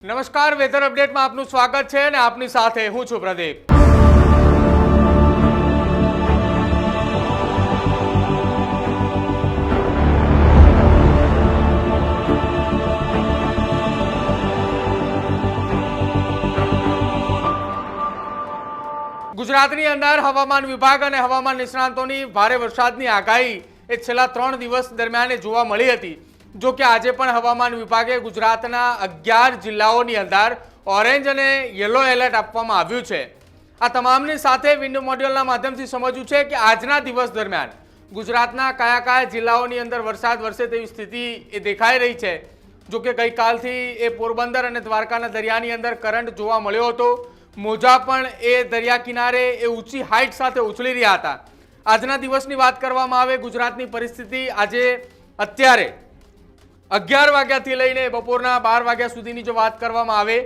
નમસ્કાર, વેધર અપડેટમાં આપનું સ્વાગત છે અને આપની સાથે હું છું પ્રદીપ। ગુજરાતની અંદર હવામાન વિભાગ અને હવામાન નિષ્ણાંતોની ભારે વરસાદની આગાહી એ છેલ્લા 3 દિવસ દરમિયાન જોવા મળી હતી। જો કે આજે પણ હવામાન વિભાગે ગુજરાતના 11 જિલ્લાઓની અંદર ઓરેન્જ અને યલો એલર્ટ આપવામાં આવ્યું છે। આ તમામની સાથે વિન્ડો મોડ્યુલના માધ્યમથી સમજવું છે કે આજના દિવસ દરમિયાન ગુજરાતના કયા કયા જિલ્લાઓની અંદર વરસાદ વરસે તેવી સ્થિતિ એ દેખાઈ રહી છે। જો કે ગઈકાલથી એ પોરબંદર અને દ્વારકાના દરિયાની અંદર કરંટ જોવા મળ્યો હતો। મોજા પણ એ દરિયા કિનારે એ ઊંચી હાઈટ સાથે ઉછળી રહ્યા હતા। આજના દિવસની વાત કરવામાં આવે ગુજરાતની પરિસ્થિતિ આજે અત્યારે 11 વાગ્યાથી લઈને બપોરના 12 વાગ્યા સુધીની જો વાત કરવામાં આવે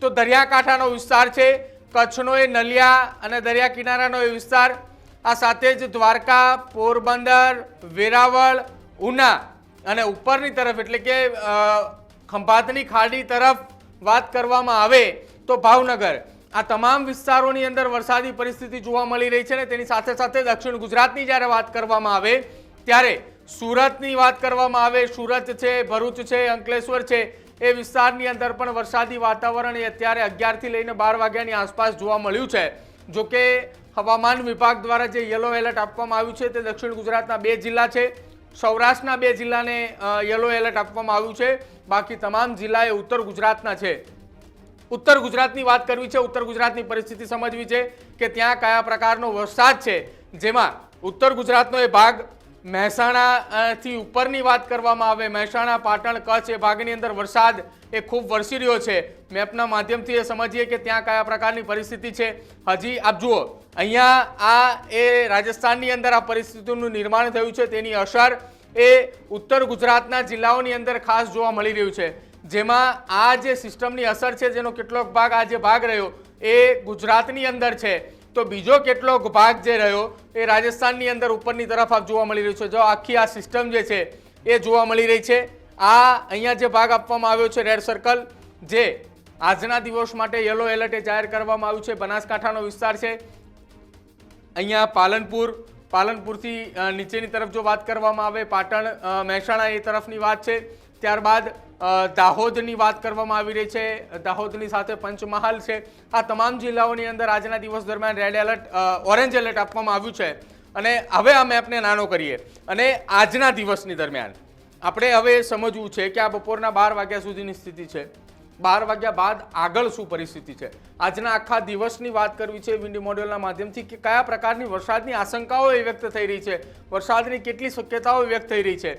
તો દરિયાકાંઠાનો વિસ્તાર છે, કચ્છનો એ નલિયા અને દરિયા કિનારાનો એ વિસ્તાર, આ સાથે જ દ્વારકા, પોરબંદર, વેરાવળ, ઉના અને ઉપરની તરફ એટલે કે ખંભાતની ખાડી તરફ વાત કરવામાં આવે તો ભાવનગર, આ તમામ વિસ્તારોની અંદર વરસાદી પરિસ્થિતિ જોવા મળી રહી છે। ને તેની સાથે સાથે દક્ષિણ ગુજરાતની જ્યારે વાત કરવામાં આવે ત્યારે સુરતની વાત કરવામાં આવે, સુરત છે, ભરૂચ છે, અંકલેશ્વર છે, એ વિસ્તારની અંદર પણ વરસાદી વાતાવરણ એ અત્યારે 11 થી લઈને 12 વાગ્યાની આસપાસ જોવા મળ્યું છે। જો કે હવામાન વિભાગ દ્વારા જે યલો એલર્ટ આપવામાં આવ્યું છે તે દક્ષિણ ગુજરાતના 2 જિલ્લા છે, સૌરાષ્ટ્રના 2 જિલ્લાને યલો એલર્ટ આપવામાં આવ્યું છે, બાકી તમામ જિલ્લા એ ઉત્તર ગુજરાતના છે। ઉત્તર ગુજરાતની વાત કરવી છે, ઉત્તર ગુજરાતની પરિસ્થિતિ સમજવી છે કે ત્યાં કયા પ્રકારનો વરસાદ છે, જેમાં ઉત્તર ગુજરાતનો એ ભાગ મહેસાણાથી ઉપરની વાત કરવામાં આવે, મહેસાણા, પાટણ, કચ્છ એ ભાગની અંદર વરસાદ એ ખૂબ વરસી રહ્યો છે। મેપના માધ્યમથી એ સમજીએ કે ત્યાં કયા પ્રકારની પરિસ્થિતિ છે। હજી આપ જુઓ અહીંયા આ એ રાજસ્થાનની અંદર આ પરિસ્થિતિનું નિર્માણ થયું છે, તેની અસર એ ઉત્તર ગુજરાતના જિલ્લાઓની અંદર ખાસ જોવા મળી રહ્યું છે, જેમાં આ જે સિસ્ટમની અસર છે જેનો કેટલોક ભાગ આ જે ભાગ રહ્યો એ ગુજરાતની અંદર છે, તો બીજો કેટલોક ભાગ જે રહ્યો એ રાજસ્થાનની અંદર ઉપરની તરફ આપ જોવા મળી રહ્યું છે। જો આખી આ સિસ્ટમ જે છે એ જોવા મળી રહી છે। આ અહીંયા જે ભાગ આપવામાં આવ્યો છે રેડ સર્કલ, જે આજના દિવસ માટે યલો એલર્ટ જાહેર કરવામાં આવ્યું છે, બનાસકાંઠાનો વિસ્તાર છે। અહીંયા પાલનપુરથી નીચેની તરફ જો વાત કરવામાં આવે, પાટણ, મહેસાણા એ તરફની વાત છે, ત્યારબાદ દાહોદની વાત કરવામાં આવી રહી છે, દાહોદની સાથે પંચમહાલ છે। આ તમામ જિલ્લાઓની અંદર આજના દિવસ દરમિયાન રેડ એલર્ટ, ઓરેન્જ એલર્ટ આપવામાં આવ્યું છે। અને હવે આ મેપને નાનો કરીએ અને આજના દિવસની દરમિયાન આપણે હવે સમજવું છે કે આ બપોરના 12 વાગ્યા સુધીની સ્થિતિ છે, 12 વાગ્યા બાદ આગળ શું પરિસ્થિતિ છે, આજના આખા દિવસની વાત કરવી છે વિન્ડી મોડ્યુલના માધ્યમથી કે કયા પ્રકારની વરસાદની આશંકાઓ વ્યક્ત થઈ રહી છે, વરસાદની કેટલી શક્યતાઓ વ્યક્ત થઈ રહી છે।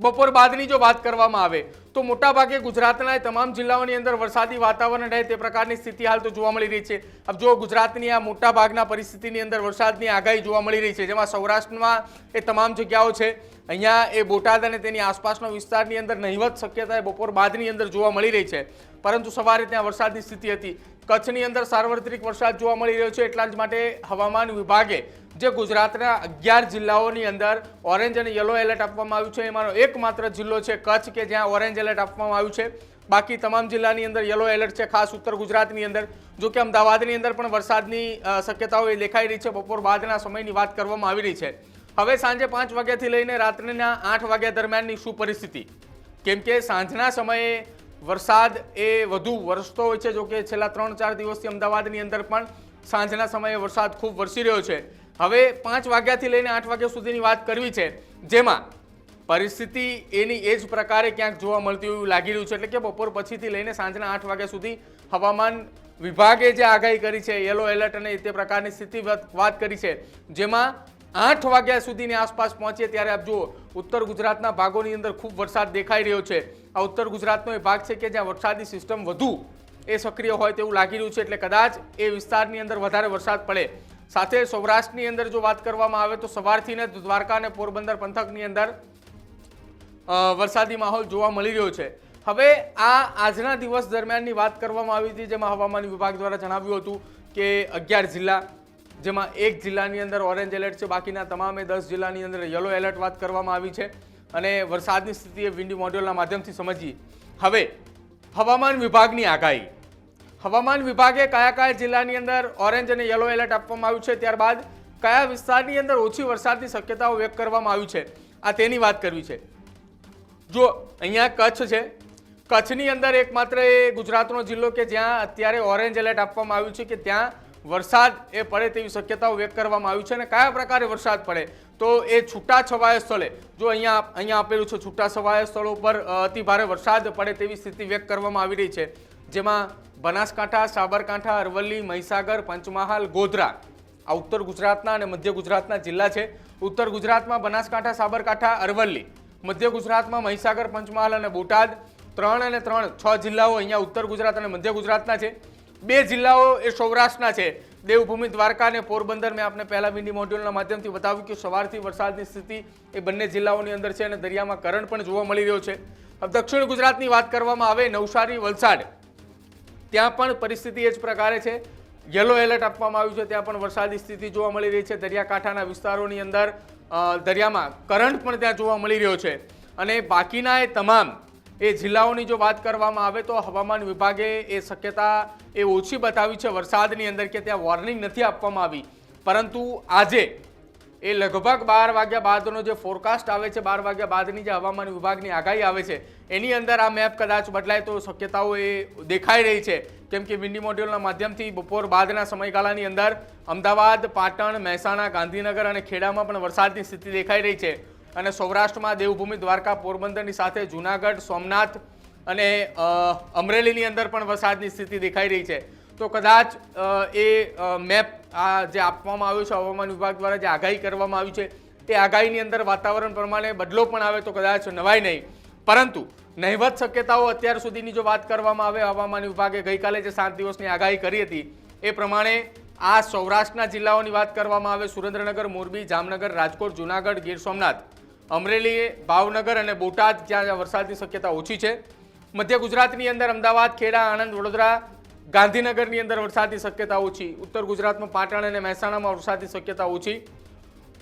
બપોર બાદની જો વાત કરવામાં આવે તો મોટાભાગે ગુજરાતના તમામ જિલ્લાઓની અંદર વરસાદી વાતાવરણ રહે તે પ્રકારની સ્થિતિ હાલ તો જોવા મળી રહી છે। अब જો ગુજરાતની આ મોટા ભાગના પરિસ્થિતિની અંદર વરસાદની આગાહી જોવા મળી રહી છે, જેમાં સૌરાષ્ટ્રમાં એ તમામ જગ્યાઓ છે, અહીંયા એ બોટાદ અને તેની આસપાસનો વિસ્તારની અંદર નહિવત શક્યતા બપોર બાદની અંદર જોવા મળી રહી છે, પરંતુ સવારે ત્યાં વરસાદની સ્થિતિ હતી। કચ્છની અંદર સાર્વત્રિક વરસાદ જોવા મળી રહ્યો છે, એટલા જ માટે હવામાન વિભાગે જે ગુજરાતના 11 જિલ્લાઓની અંદર ઓરેન્જ અને યલો એલર્ટ આપવામાં આવ્યું છે, એમાંનો એકમાત્ર જિલ્લો છે કચ્છ કે જ્યાં ઓરેન્જ એલર્ટ આપવામાં આવ્યું છે, બાકી તમામ જિલ્લાની અંદર યલો એલર્ટ છે, ખાસ ઉત્તર ગુજરાતની અંદર। જો કે અમદાવાદની અંદર પણ વરસાદની શક્યતાઓ એ દેખાઈ રહી છે, બપોર બાદના સમયની વાત કરવામાં આવી રહી છે। હવે સાંજે 5 વાગ્યાથી લઈને રાત્રિના 8 વાગ્યા દરમિયાનની શું પરિસ્થિતિ, કેમ કે સાંજના સમયે વરસાદ એ વધુ વરસતો હોય છે। જો કે છેલ્લા 3-4 દિવસથી અમદાવાદની અંદર પણ સાંજના સમયે વરસાદ ખૂબ વરસી રહ્યો છે। હવે 5 વાગ્યાથી લઈને 8 વાગ્યા સુધીની વાત કરવી છે, જેમાં પરિસ્થિતિ એની એ જ પ્રકારે ક્યાંક જોવા મળતી એવું લાગી રહ્યું છે, એટલે કે બપોર પછીથી લઈને સાંજના 8 વાગ્યા સુધી હવામાન વિભાગે જે આગાહી કરી છે, યલો એલર્ટ અને તે પ્રકારની સ્થિતિ વાત કરી છે, જેમાં 8 વાગ્યા સુધીની આસપાસ પહોંચીએ ત્યારે આપ જુઓ ઉત્તર ગુજરાતના ભાગોની અંદર ખૂબ વરસાદ દેખાઈ રહ્યો છે। આ ઉત્તર ગુજરાતનો એ ભાગ છે કે જ્યાં વરસાદી સિસ્ટમ વધુ એ સક્રિય હોય તેવું લાગી રહ્યું છે, એટલે કદાચ એ વિસ્તારની અંદર વધારે વરસાદ પડે। સાથે સૌરાષ્ટ્રની અંદર જો વાત કરવામાં આવે તો સવારથી ને દ્વારકા અને પોરબંદર પંથકની અંદર વરસાદી માહોલ જોવા મળી રહ્યો છે। હવે આ આજના દિવસ દરમિયાનની વાત કરવામાં આવી હતી, જેમાં હવામાન વિભાગ દ્વારા જણાવ્યું હતું કે 11 જિલ્લા, જેમાં 1 જિલ્લાની અંદર ઓરેન્જ એલર્ટ છે, બાકીના તમામે 10 જિલ્લાની અંદર યલો એલર્ટ વાત કરવામાં આવી છે। અને વરસાદની સ્થિતિ એ વિન્ડી મોડ્યુલના માધ્યમથી સમજીએ। હવે હવામાન વિભાગની આગાહી. હવામાન વિભાગે કયા કયા જિલ્લાની અંદર ઓરેન્જ અને યલો એલર્ટ આપવામાં આવ્યું છે, ત્યારબાદ કયા વિસ્તારની અંદર ઓછી વરસાદની શક્યતાઓ વ્યક્ત કરવામાં આવી છે, આ તેની વાત કરવી છે. જો અહીંયા કચ્છ છે, કચ્છની અંદર એકમાત્ર એ ગુજરાતનો જિલ્લો કે જ્યાં અત્યારે ઓરેન્જ એલર્ટ આપવામાં આવ્યું છે કે ત્યાં વરસાદ એ પડે તેવી શક્યતાઓ વ્યક્ત કરવામાં આવી છે. અને કયા પ્રકારે વરસાદ પડે તો એ છૂટાછવાયા સ્થળે, જો અહીંયા આપેલું છે છૂટાછવાયા સ્થળો પર અતિ ભારે વરસાદ પડે તેવી સ્થિતિ વ્યક્ત કરવામાં આવી રહી છે, જેમાં બનાસકાંઠા, સાબરકાંઠા, અરવલ્લી, મહીસાગર, પંચમહાલ, ગોધરા આ ઉત્તર ગુજરાતના અને મધ્ય ગુજરાતના જિલ્લા છે. ઉત્તર ગુજરાતમાં બનાસકાંઠા, સાબરકાંઠા, અરવલ્લી, મધ્ય ગુજરાતમાં મહીસાગર, પંચમહાલ અને બોટાદ 3 અને 3 6 જિલ્લાઓ અહીંયા ઉત્તર ગુજરાત અને મધ્ય ગુજરાતના છે. 2 જિલ્લાઓ એ સૌરાષ્ટ્રના છે, દેવભૂમિ, દ્વારકા અને પોરબંદર. મેં આપને પહેલા વિન્ડી મોડ્યુલના માધ્યમથી બતાવ્યું કે સવારથી વરસાદની સ્થિતિ એ બંને જિલ્લાઓની અંદર છે અને દરિયામાં કરંટ પણ જોવા મળી રહ્યો છે. હવે દક્ષિણ ગુજરાતની વાત કરવામાં આવે, નવસારી, વલસાડ, ત્યાં પણ પરિસ્થિતિ એ જ પ્રકારે છે. યલો એલર્ટ આપવામાં આવ્યું છે, ત્યાં પણ વરસાદી સ્થિતિ જોવા મળી રહી છે. દરિયાકાંઠાના વિસ્તારોની અંદર દરિયામાં કરંટ પણ ત્યાં જોવા મળી રહ્યો છે. અને બાકીના એ તમામ એ જિલ્લાઓની જો વાત કરવામાં આવે તો હવામાન વિભાગે એ શક્યતા એ ઓછી બતાવી છે વરસાદની અંદર, કે ત્યાં વોર્નિંગ નથી આપવામાં આવી. પરંતુ આજે એ લગભગ 12 વાગ્યા બાદનો જે ફોરકાસ્ટ આવે છે, 12 વાગ્યા બાદની જે હવામાન વિભાગની આગાહી આવે છે, એની અંદર આ મેપ કદાચ બદલાય તો શક્યતાઓ એ દેખાઈ રહી છે. કેમ કે વિન્ડી મોડ્યુલના માધ્યમથી બપોર બાદના સમયગાળાની અંદર અમદાવાદ, પાટણ, મહેસાણા, ગાંધીનગર અને ખેડામાં પણ વરસાદની સ્થિતિ દેખાઈ રહી છે. અને સૌરાષ્ટ્રમાં દેવભૂમિ, દ્વારકા, પોરબંદરની સાથે જૂનાગઢ, સોમનાથ અને અમરેલીની અંદર પણ વરસાદની સ્થિતિ દેખાઈ રહી છે. તો કદાચ એ મેપ આ જે આપવામાં આવ્યો છે હવામાન વિભાગ દ્વારા, જે આગાહી કરવામાં આવી છે, એ આગાહીની અંદર વાતાવરણ પ્રમાણે બદલો પણ આવે તો કદાચ નવાય નહીં. પરંતુ નહિવત શક્યતાઓ અત્યાર સુધીની જો વાત કરવામાં આવે, હવામાન વિભાગે ગઈકાલે જે 7 દિવસની આગાહી કરી હતી એ પ્રમાણે આ સૌરાષ્ટ્રના જિલ્લાઓની વાત કરવામાં આવે, સુરેન્દ્રનગર, મોરબી, જામનગર, રાજકોટ, જૂનાગઢ, ગીર સોમનાથ, અમરેલી, ભાવનગર અને બોટાદ, જ્યાં વરસાદની શક્યતા ઓછી છે. મધ્ય ગુજરાતની અંદર અમદાવાદ, ખેડા, આણંદ, વડોદરા, ગાંધીનગરની અંદર વરસાદની શક્યતા ઓછી. ઉત્તર ગુજરાતમાં પાટણ અને મહેસાણામાં વરસાદની શક્યતા ઓછી.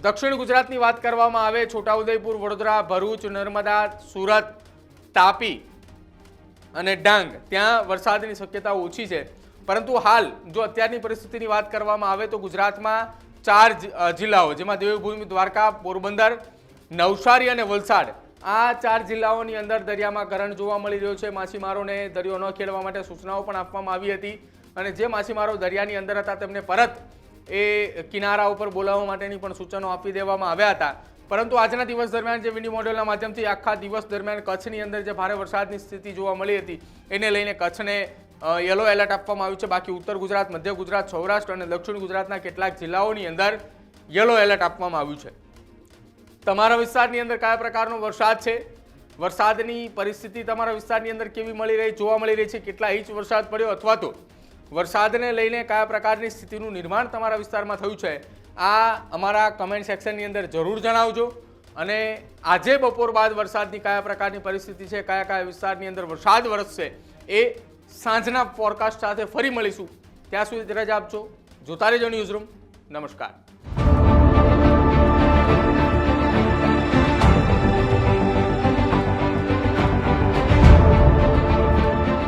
દક્ષિણ ગુજરાતની વાત કરવામાં આવે, છોટાઉદેપુર, વડોદરા, ભરૂચ, નર્મદા, સુરત, તાપી અને ડાંગ, ત્યાં વરસાદની શક્યતા ઓછી છે. પરંતુ હાલ જો અત્યારની પરિસ્થિતિની વાત કરવામાં આવે તો ગુજરાતમાં 4 જિલ્લાઓ, જેમાં દેવભૂમિ, દ્વારકા, પોરબંદર, નવસારી અને વલસાડ, આ 4 જિલ્લાઓની અંદર દરિયામાં કરંટ જોવા મળી રહ્યો છે. માછીમારોને દરિયો ન ખેડવા માટે સૂચનાઓ પણ આપવામાં આવી હતી. અને જે માછીમારો દરિયાની અંદર હતા તેમને પરત એ કિનારા ઉપર બોલાવવા માટેની પણ સૂચનો આપી દેવામાં આવ્યા હતા. પરંતુ આજના દિવસ દરમિયાન જે વિન્ડી મોડેલના માધ્યમથી આખા દિવસ દરમિયાન કચ્છની અંદર જે ભારે વરસાદની સ્થિતિ જોવા મળી હતી, એને લઈને કચ્છને યલો એલર્ટ આપવામાં આવ્યું છે. બાકી ઉત્તર ગુજરાત, મધ્ય ગુજરાત, સૌરાષ્ટ્ર અને દક્ષિણ ગુજરાતના કેટલાક જિલ્લાઓની અંદર યલો એલર્ટ આપવામાં આવ્યું છે. તમારા વિસ્તારની અંદર કયા પ્રકારનો વરસાદ છે, વરસાદની પરિસ્થિતિ તમારા વિસ્તારની અંદર કેવી જોવા મળી રહી છે, કેટલા ઇંચ વરસાદ પડ્યો, અથવા તો વરસાદને લઈને કયા પ્રકારની સ્થિતિનું નિર્માણ તમારા વિસ્તારમાં થયું છે, આ અમારા કમેન્ટ સેક્શનની અંદર જરૂર જણાવજો. અને આજે બપોર બાદ વરસાદની કયા પ્રકારની પરિસ્થિતિ છે, કયા કયા વિસ્તારની અંદર વરસાદ વરસશે, એ સાંજના ફોરકાસ્ટ સાથે ફરી મળીશું. ત્યાં સુધી રજા આપજો. જોતા રહેજો ન્યૂઝરૂમ. નમસ્કાર.